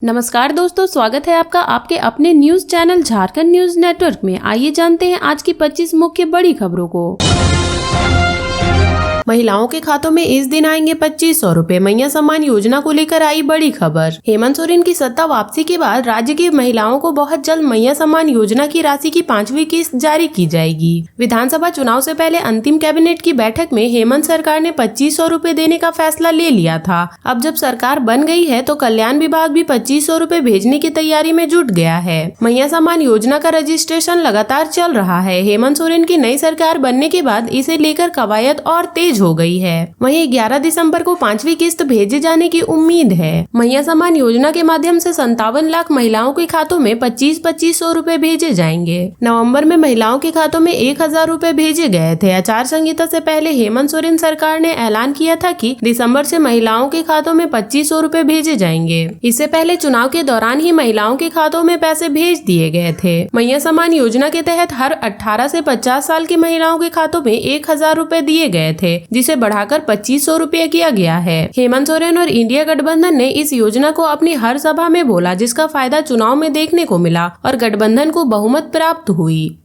नमस्कार दोस्तों, स्वागत है आपका आपके अपने news channel Jharkhand news network में। आइए जानते हैं आज की 25 मुख्य बड़ी खबरों को। महिलाओं के खातों में इस दिन आएंगे 2500 रुपए। मैया सम्मान योजना को लेकर आई बड़ी खबर। हेमंत सोरेन की सत्ता वापसी के बाद राज्य की महिलाओं को बहुत जल्द मैया सम्मान योजना की राशि की 5वीं किस्त जारी की जाएगी। विधानसभा चुनाव से पहले अंतिम कैबिनेट की बैठक में हेमंत सरकार ने 2500 रुपए देने का फैसला ले लिया था। अब जब सरकार बन गई है तो कल्याण विभाग भी 2500 रुपए भेजने की तैयारी में जुट गया है। मैया सम्मान योजना का रजिस्ट्रेशन लगातार चल रहा है। हेमंत सोरेन की नई सरकार बनने के बाद इसे लेकर कवायद और तेज हो गई है। वहीं 11 दिसंबर को 5वीं किस्त भेजे जाने की उम्मीद है। मैया सम्मान योजना के माध्यम से 57 लाख महिलाओं के खातों में 2500 रुपए भेजे जाएंगे। नवंबर में महिलाओं के खातों में 1000 रुपए भेजे गए थे। आचार संहिता से पहले हेमंत सोरेन सरकार ने ऐलान किया था कि दिसंबर से महिलाओं के खातों में 2500 रुपए भेजे जाएंगे। इससे पहले चुनाव के दौरान ही महिलाओं के खातों में पैसे भेज दिए गए थे। मैया सम्मान योजना के तहत हर 18 से 50 साल की महिलाओं के खातों में 1000 रुपए दिए गए थे, जिसे बढ़ाकर 2500 रुपए किया गया है। हेमंत सोरेन और इंडिया गठबंधन ने इस योजना को अपनी हर सभा में बोला, जिसका फायदा चुनाव में देखने को मिला और गठबंधन को बहुमत प्राप्त हुई।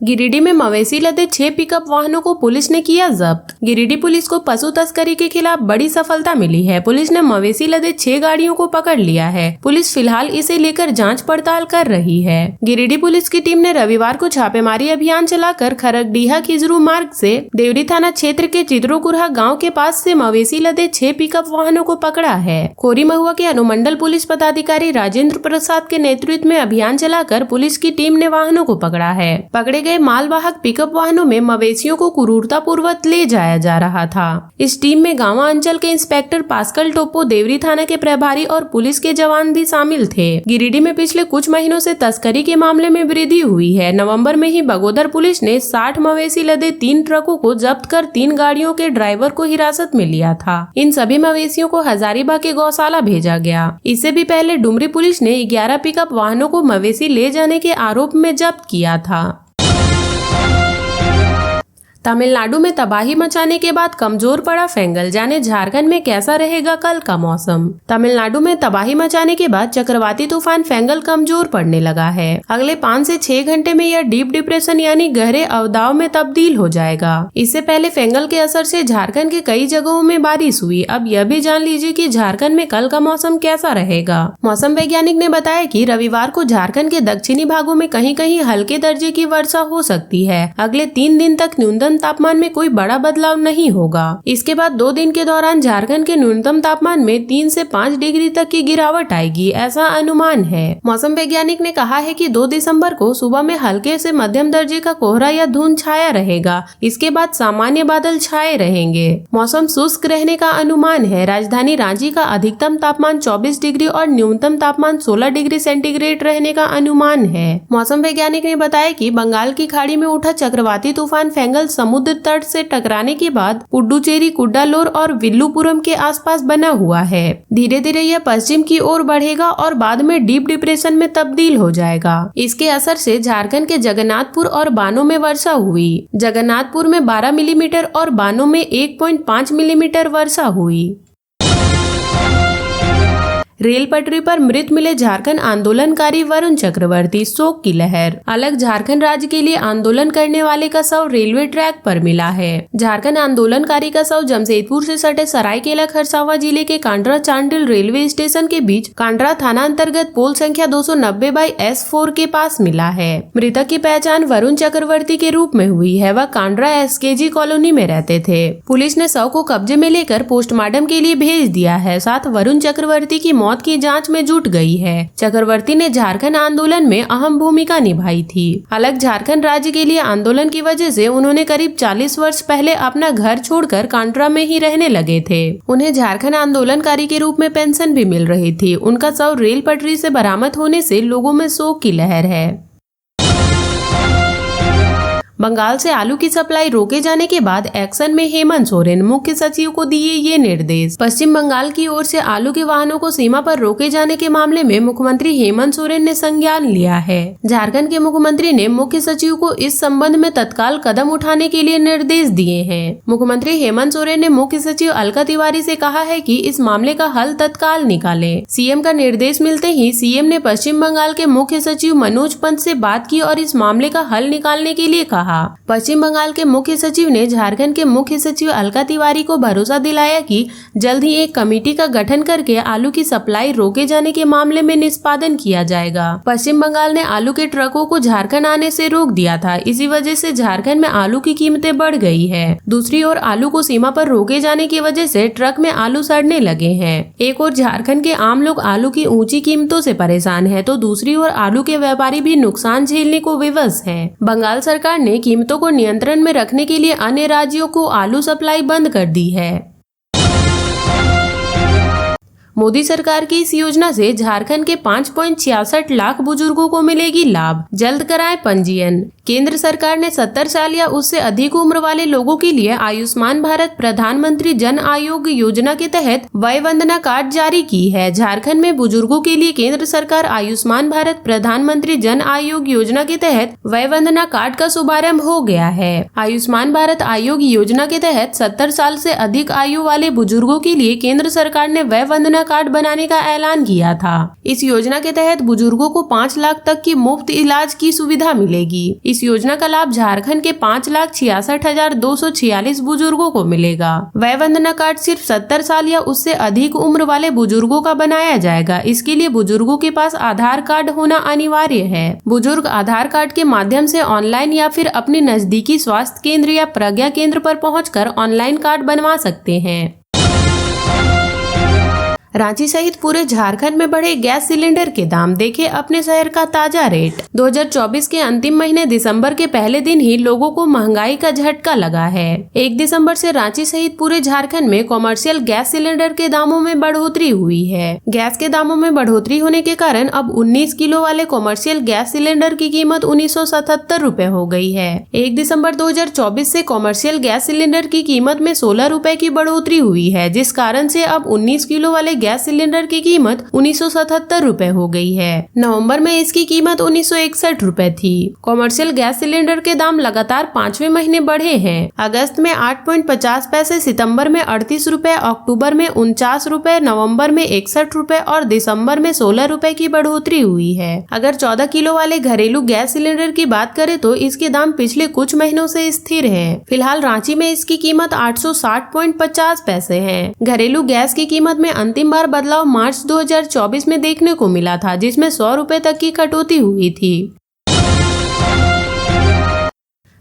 गिरिडीह में मवेशी लदे 6 पिकअप वाहनों को पुलिस ने किया जब्त। गिरिडीह पुलिस को पशु तस्करी के खिलाफ बड़ी सफलता मिली है। पुलिस ने मवेशी लदे 6 गाड़ियों को पकड़ लिया है। पुलिस फिलहाल इसे लेकर जांच पड़ताल कर रही है। गिरिडीह पुलिस की टीम ने रविवार को छापेमारी अभियान चलाकर खरगडीहा खिजरू मार्ग से देवरी थाना क्षेत्र के चित्रोकुरहा गाँव के पास से मवेशी लदे 6 पिकअप वाहनों को पकड़ा है। खोरी महुआ के अनुमंडल पुलिस पदाधिकारी राजेंद्र प्रसाद के नेतृत्व में अभियान चलाकर पुलिस की टीम ने वाहनों को पकड़ा है। पकड़े गए मालवाहक पिकअप वाहनों में मवेशियों को क्रूरता पूर्वक ले जाया जा रहा था। इस टीम में गांवा अंचल के इंस्पेक्टर पास्कल टोपो, देवरी थाना के प्रभारी और पुलिस के जवान भी शामिल थे। गिरिडीह में पिछले कुछ महीनों से तस्करी के मामले में वृद्धि हुई है। नवंबर में ही बगोदर पुलिस ने 60 मवेशी लदे 3 ट्रकों को जब्त कर 3 गाड़ियों के ड्राइवर को हिरासत में लिया था। इन सभी मवेशियों को हजारीबाग के गौशाला भेजा गया। इससे भी पहले डुमरी पुलिस ने 11 पिकअप वाहनों को मवेशी ले जाने के आरोप में जब्त किया था। तमिलनाडु में तबाही मचाने के बाद कमजोर पड़ा फेंगल। जाने झारखंड में कैसा रहेगा कल का मौसम। तमिलनाडु में तबाही मचाने के बाद चक्रवाती तूफान फेंगल कमजोर पड़ने लगा है। अगले 5 से 6 घंटे में यह डीप डिप्रेशन यानी गहरे अवदाव में तब्दील हो जाएगा। इससे पहले फेंगल के असर से झारखंड के कई जगहों में बारिश हुई। अब यह भी जान लीजिए कि झारखंड में कल का मौसम कैसा रहेगा। मौसम वैज्ञानिक ने बताया कि रविवार को झारखंड के दक्षिणी भागों में कहीं कहीं हल्के दर्जे की वर्षा हो सकती है। अगले 3 दिन तक न्यूनतम तापमान में कोई बड़ा बदलाव नहीं होगा। इसके बाद 2 दिन के दौरान झारखंड के न्यूनतम तापमान में 3 से 5 डिग्री तक की गिरावट आएगी, ऐसा अनुमान है। मौसम वैज्ञानिक ने कहा है कि 2 दिसंबर को सुबह में हल्के से मध्यम दर्जे का कोहरा या धुंध छाया रहेगा। इसके बाद सामान्य बादल छाए रहेंगे। मौसम शुष्क रहने का अनुमान है। राजधानी रांची का अधिकतम तापमान 24 डिग्री और न्यूनतम तापमान 16 डिग्री सेंटीग्रेड रहने का अनुमान है। मौसम वैज्ञानिक ने बताया कि बंगाल की खाड़ी में उठा चक्रवाती तूफान फेंगल समुद्र तट से टकराने के बाद पुडुचेरी, कुड्डालोर और विल्लुपुरम के आसपास बना हुआ है। धीरे धीरे यह पश्चिम की ओर बढ़ेगा और बाद में डीप डिप्रेशन में तब्दील हो जाएगा। इसके असर से झारखंड के जगन्नाथपुर और बानो में वर्षा हुई। जगन्नाथपुर में 12 मिलीमीटर और बानो में 1.5 मिलीमीटर वर्षा हुई। रेल पटरी पर मृत मिले झारखंड आंदोलनकारी वरुण चक्रवर्ती, शोक की लहर। अलग झारखंड राज्य के लिए आंदोलन करने वाले का शव रेलवे ट्रैक पर मिला है। झारखंड आंदोलनकारी का शव जमशेदपुर से सटे सरायकेला खरसावां जिले के कांड्रा चांडिल रेलवे स्टेशन के बीच कांड्रा थाना अंतर्गत पोल संख्या 290/S4 के पास मिला है। मृतक की पहचान वरुण चक्रवर्ती के रूप में हुई है। वह कांड्रा SKG कॉलोनी में रहते थे। पुलिस ने शव को कब्जे में लेकर पोस्टमार्टम के लिए भेज दिया है। साथ वरुण चक्रवर्ती की मौत की जांच में जुट गई है। चक्रवर्ती ने झारखंड आंदोलन में अहम भूमिका निभाई थी। अलग झारखंड राज्य के लिए आंदोलन की वजह से उन्होंने करीब 40 वर्ष पहले अपना घर छोड़कर कांड्रा में ही रहने लगे थे। उन्हें झारखंड आंदोलनकारी के रूप में पेंशन भी मिल रही थी। उनका शव रेल पटरी से बरामद होने से लोगों में शोक की लहर है। बंगाल से आलू की सप्लाई रोके जाने के बाद एक्शन में हेमंत सोरेन, मुख्य सचिव को दिए ये निर्देश। पश्चिम बंगाल की ओर से आलू के वाहनों को सीमा पर रोके जाने के मामले में मुख्यमंत्री हेमंत सोरेन ने संज्ञान लिया है। झारखंड के मुख्यमंत्री ने मुख्य सचिव को इस संबंध में तत्काल कदम उठाने के लिए निर्देश दिए हैं। मुख्यमंत्री हेमंत सोरेन ने मुख्य सचिव अलका तिवारी से कहा है कि इस मामले का हल तत्काल निकाले। सीएम का निर्देश मिलते ही सीएम ने पश्चिम बंगाल के मुख्य सचिव मनोज पंत से बात की और इस मामले का हल निकालने के लिए कहा। पश्चिम बंगाल के मुख्य सचिव ने झारखंड के मुख्य सचिव अलका तिवारी को भरोसा दिलाया कि जल्द ही एक कमेटी का गठन करके आलू की सप्लाई रोके जाने के मामले में निष्पादन किया जाएगा। पश्चिम बंगाल ने आलू के ट्रकों को झारखंड आने से रोक दिया था। इसी वजह से झारखंड में आलू की कीमतें बढ़ गई है। दूसरी ओर आलू को सीमा पर रोके जाने की वजह से ट्रक में आलू सड़ने लगे हैं। एक ओर झारखंड के आम लोग आलू की ऊंची कीमतों से परेशान है, तो दूसरी ओर आलू के व्यापारी भी नुकसान झेलने को विवश है। बंगाल सरकार ने कीमतों को नियंत्रण में रखने के लिए अन्य राज्यों को आलू सप्लाई बंद कर दी है। मोदी सरकार की इस योजना से झारखंड के 5.66 लाख बुजुर्गों को मिलेगी लाभ। जल्द कराएं पंजीयन। केंद्र सरकार ने 70 साल या उससे अधिक उम्र वाले लोगों के लिए आयुष्मान भारत प्रधानमंत्री जन आरोग्य योजना के तहत वय वंदना कार्ड जारी की है। झारखंड में बुजुर्गों के लिए केंद्र सरकार आयुष्मान भारत प्रधानमंत्री जन आरोग्य योजना के तहत वय वंदना कार्ड का शुभारंभ हो गया है। आयुष्मान भारत आरोग्य योजना के तहत 70 साल से अधिक आयु वाले बुजुर्गों के लिए केंद्र सरकार ने वय वंदना कार्ड बनाने का ऐलान किया था। इस योजना के तहत बुजुर्गों को 5 लाख तक की मुफ्त इलाज की सुविधा मिलेगी। इस योजना का लाभ झारखंड के 5,66,246 बुजुर्गों को मिलेगा। वय वंदना कार्ड सिर्फ 70 साल या उससे अधिक उम्र वाले बुजुर्गों का बनाया जाएगा। इसके लिए बुजुर्गों के पास आधार कार्ड होना अनिवार्य है। बुजुर्ग आधार कार्ड के माध्यम से ऑनलाइन या फिर अपने नजदीकी स्वास्थ्य केंद्र या प्रज्ञा केंद्र पर पहुंचकर ऑनलाइन कार्ड बनवा सकते हैं। रांची सहित पूरे झारखंड में बढ़े गैस सिलेंडर के दाम। देखे अपने शहर का ताजा रेट। 2024 के अंतिम महीने दिसंबर के पहले दिन ही लोगों को महंगाई का झटका लगा है। 1 दिसंबर से रांची सहित पूरे झारखंड में कॉमर्शियल गैस सिलेंडर के दामों में बढ़ोतरी हुई है। गैस के दामों में बढ़ोतरी होने के कारण अब 19 किलो वाले कॉमर्शियल गैस सिलेंडर की कीमत 1977 रूपए हो गई है। 1 दिसंबर 2024 से कॉमर्शियल गैस सिलेंडर की कीमत में 16 रूपए की बढ़ोतरी हुई है, जिस कारण से अब 19 किलो वाले गैस सिलेंडर की कीमत 1977 रूपए हो गई है। नवंबर में इसकी कीमत 1961 रूपए थी। कॉमर्शियल गैस सिलेंडर के दाम लगातार 5वें महीने बढ़े हैं। अगस्त में 8.50 पैसे, सितंबर में 38 रूपए, अक्टूबर में 49 रूपए, नवंबर में 61 रूपए और दिसंबर में 16 रूपए की बढ़ोतरी हुई है। अगर 14 किलो वाले घरेलू गैस सिलेंडर की बात करें तो इसके दाम पिछले कुछ महीनों से स्थिर है। फिलहाल रांची में इसकी कीमत 860.50 पैसे है। घरेलू गैस की कीमत में अंतिम बार बदलाव मार्च 2024 में देखने को मिला था, जिसमें 100 रुपए तक की कटौती हुई थी।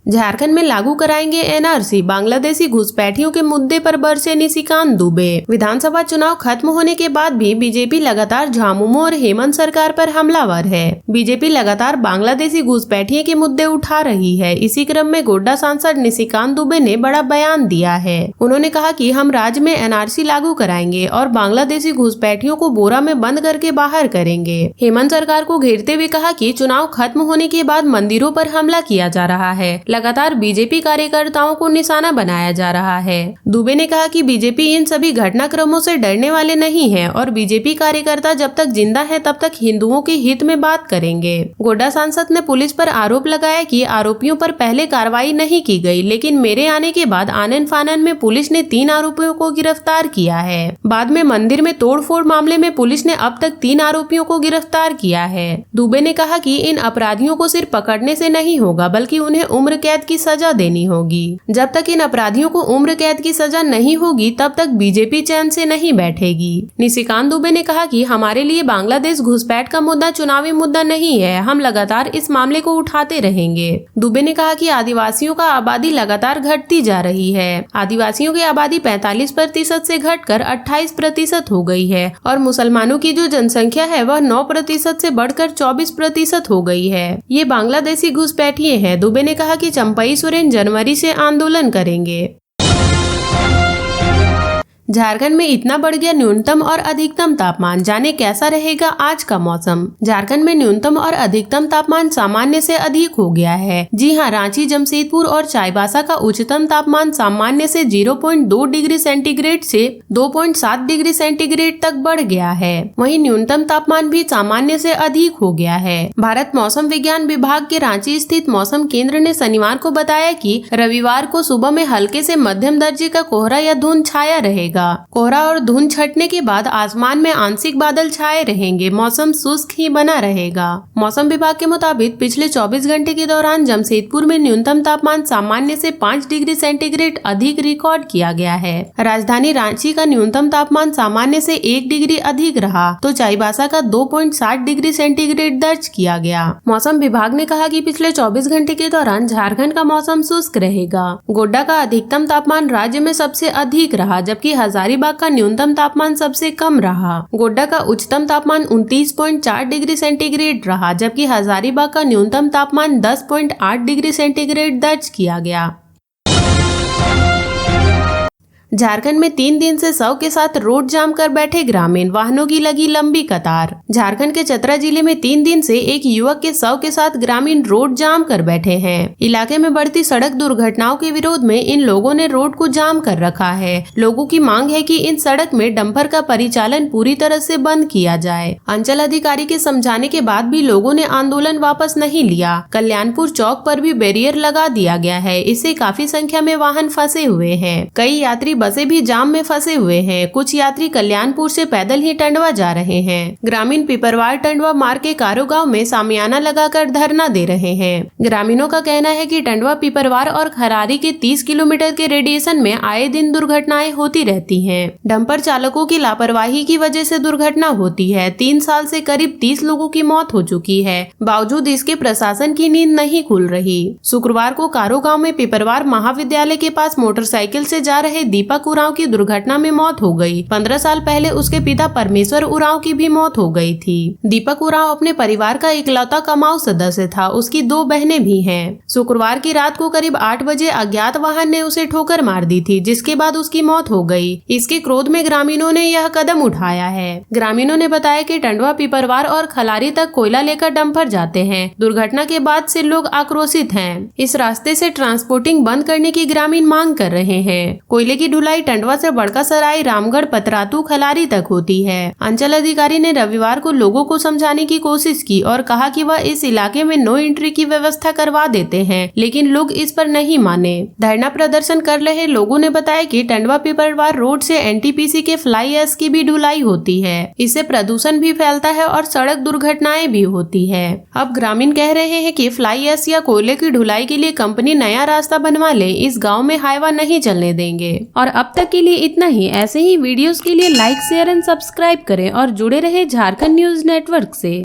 झारखंड में लागू कराएंगे एनआरसी। बांग्लादेशी घुसपैठियों के मुद्दे पर बरसे निशिकांत दुबे। विधानसभा चुनाव खत्म होने के बाद भी बीजेपी लगातार झामुमो और हेमंत सरकार पर हमलावर है। बीजेपी लगातार बांग्लादेशी घुसपैठियों के मुद्दे उठा रही है। इसी क्रम में गोड्डा सांसद निशिकांत दुबे ने बड़ा बयान दिया है। उन्होंने कहा कि हम राज्य में एनआरसी लागू कराएंगे और बांग्लादेशी घुसपैठियों को बोरा में बंद करके बाहर करेंगे। हेमंत सरकार को घेरते हुए कहा कि चुनाव खत्म होने के बाद मंदिरों पर हमला किया जा रहा है। लगातार बीजेपी कार्यकर्ताओं को निशाना बनाया जा रहा है। दुबे ने कहा कि बीजेपी इन सभी घटनाक्रमों से डरने वाले नहीं है और बीजेपी कार्यकर्ता जब तक जिंदा है तब तक हिंदुओं के हित में बात करेंगे। गोड्डा सांसद ने पुलिस पर आरोप लगाया कि आरोपियों पर पहले कार्रवाई नहीं की गई, लेकिन मेरे आने के बाद आनन फानन में पुलिस ने 3 आरोपियों को गिरफ्तार किया है। बाद में मंदिर में तोड़फोड़ मामले में पुलिस ने अब तक 3 आरोपियों को गिरफ्तार किया है। दुबे ने कहा कि इन अपराधियों को सिर्फ पकड़ने से नहीं होगा, बल्कि उन्हें उम्र कैद की सजा देनी होगी। जब तक इन अपराधियों को उम्र कैद की सजा नहीं होगी तब तक बीजेपी चैन से नहीं बैठेगी। निशिकांत दुबे ने कहा कि हमारे लिए बांग्लादेश घुसपैठ का मुद्दा चुनावी मुद्दा नहीं है, हम लगातार इस मामले को उठाते रहेंगे। दुबे ने कहा कि आदिवासियों का आबादी लगातार घटती जा रही है। आदिवासियों की आबादी 45% से घटकर 28% हो गई है और मुसलमानों की जो जनसंख्या है वह 9% से बढ़कर 24% हो गई है। ये बांग्लादेशी घुसपैठिए हैं। दुबे ने कहा कि चंपई सोरेन जनवरी से आंदोलन करेंगे। झारखंड में इतना बढ़ गया न्यूनतम और अधिकतम तापमान, जाने कैसा रहेगा आज का मौसम। झारखंड में न्यूनतम और अधिकतम तापमान सामान्य से अधिक हो गया है। जी हां, रांची, जमशेदपुर और चाईबासा का उच्चतम तापमान सामान्य से 0.2 डिग्री सेंटीग्रेड से 2.7 डिग्री सेंटीग्रेड तक बढ़ गया है। वहीं न्यूनतम तापमान भी सामान्य से अधिक हो गया है। भारत मौसम विज्ञान विभाग के रांची स्थित मौसम केंद्र ने शनिवार को बताया कि रविवार को सुबह में हल्के से मध्यम दर्जे का कोहरा या धुंध छाया रहेगा। कोहरा और धुंध छटने के बाद आसमान में आंशिक बादल छाए रहेंगे। मौसम शुष्क ही बना रहेगा। मौसम विभाग के मुताबिक पिछले 24 घंटे के दौरान जमशेदपुर में न्यूनतम तापमान सामान्य से 5 डिग्री सेंटीग्रेड अधिक रिकॉर्ड किया गया है। राजधानी रांची का न्यूनतम तापमान सामान्य से 1 डिग्री अधिक रहा तो चाईबासा का 2.7 डिग्री सेंटीग्रेड दर्ज किया गया। मौसम विभाग ने कहा कि पिछले 24 घंटे के दौरान झारखंड का मौसम शुष्क रहेगा। गोड्डा का अधिकतम तापमान राज्य में सबसे अधिक रहा, जबकि हजारीबाग का न्यूनतम तापमान सबसे कम रहा। गोड्डा का उच्चतम तापमान 29.4 डिग्री सेंटीग्रेड रहा, जबकि हजारीबाग का न्यूनतम तापमान 10.8 डिग्री सेंटीग्रेड दर्ज किया गया। झारखंड में 3 दिन से शव के साथ रोड जाम कर बैठे ग्रामीण, वाहनों की लगी लंबी कतार। झारखंड के चतरा जिले में 3 दिन से एक युवक के शव के साथ ग्रामीण रोड जाम कर बैठे हैं। इलाके में बढ़ती सड़क दुर्घटनाओं के विरोध में इन लोगों ने रोड को जाम कर रखा है। लोगों की मांग है कि इन सड़क में डंपर का परिचालन पूरी तरह से बंद किया जाए। अंचल अधिकारी के समझाने के बाद भी लोगों ने आंदोलन वापस नहीं लिया। कल्याणपुर चौक पर भी बैरियर लगा दिया गया है। इससे काफी संख्या में वाहन फंसे हुए हैं। कई यात्री बसें भी जाम में फंसे हुए हैं। कुछ यात्री कल्याणपुर से पैदल ही टंडवा जा रहे हैं। ग्रामीण पिपरवार टंडवा मार्ग के कारो गांव में सामियाना लगाकर धरना दे रहे हैं। ग्रामीणों का कहना है कि टंडवा, पिपरवार और खरारी के 30 किलोमीटर के रेडिएशन में आए दिन दुर्घटनाएं होती रहती हैं। डंपर चालकों की लापरवाही की वजह से दुर्घटना होती है। 3 साल से करीब 30 लोगों की मौत हो चुकी है। बावजूद इसके प्रशासन की नींद नहीं खुल रही। शुक्रवार को कारो गांव में पिपरवार महाविद्यालय के पास मोटरसाइकिल से जा रहे दीपक उरांव की दुर्घटना में मौत हो गई। 15 साल पहले उसके पिता परमेश्वर उरांव की भी मौत हो गई थी। दीपक उरांव अपने परिवार का इकलौता कमाऊ सदस्य था। उसकी 2 बहनें भी हैं। शुक्रवार की रात को करीब 8 बजे अज्ञात वाहन ने उसे ठोकर मार दी थी, जिसके बाद उसकी मौत हो गई। इसके क्रोध में ग्रामीणों ने यह कदम उठाया है। ग्रामीणों ने बताया कि टंडवा, पिपरवार और खलारी तक कोयला लेकर डंपर जाते हैं। दुर्घटना के बाद से लोग आक्रोशित हैं। इस रास्ते से ट्रांसपोर्टिंग बंद करने की ग्रामीण मांग कर रहे हैं। कोयले की ढुलाई टंडवा से बड़का सराय, रामगढ़, पतरातू, खलारी तक होती है। अंचल अधिकारी ने रविवार को लोगों को समझाने की कोशिश की और कहा कि वह इस इलाके में नो एंट्री की व्यवस्था करवा देते हैं, लेकिन लोग इस पर नहीं माने। धरना प्रदर्शन कर रहे लोगों ने बताया कि टंडवा पिपरवार रोड से एनटीपीसी के फ्लाई ऐश की भी ढुलाई होती है। इससे प्रदूषण भी फैलता है और सड़क दुर्घटनाएं भी होती है। अब ग्रामीण कह रहे हैं कि फ्लाई ऐश या कोयले की ढुलाई के लिए कंपनी नया रास्ता बनवा ले। इस गाँव में हाईवा नहीं चलने देंगे। और अब तक के लिए इतना ही। ऐसे ही वीडियोस के लिए लाइक, शेयर एंड सब्सक्राइब करें और जुड़े रहे झारखंड न्यूज नेटवर्क से।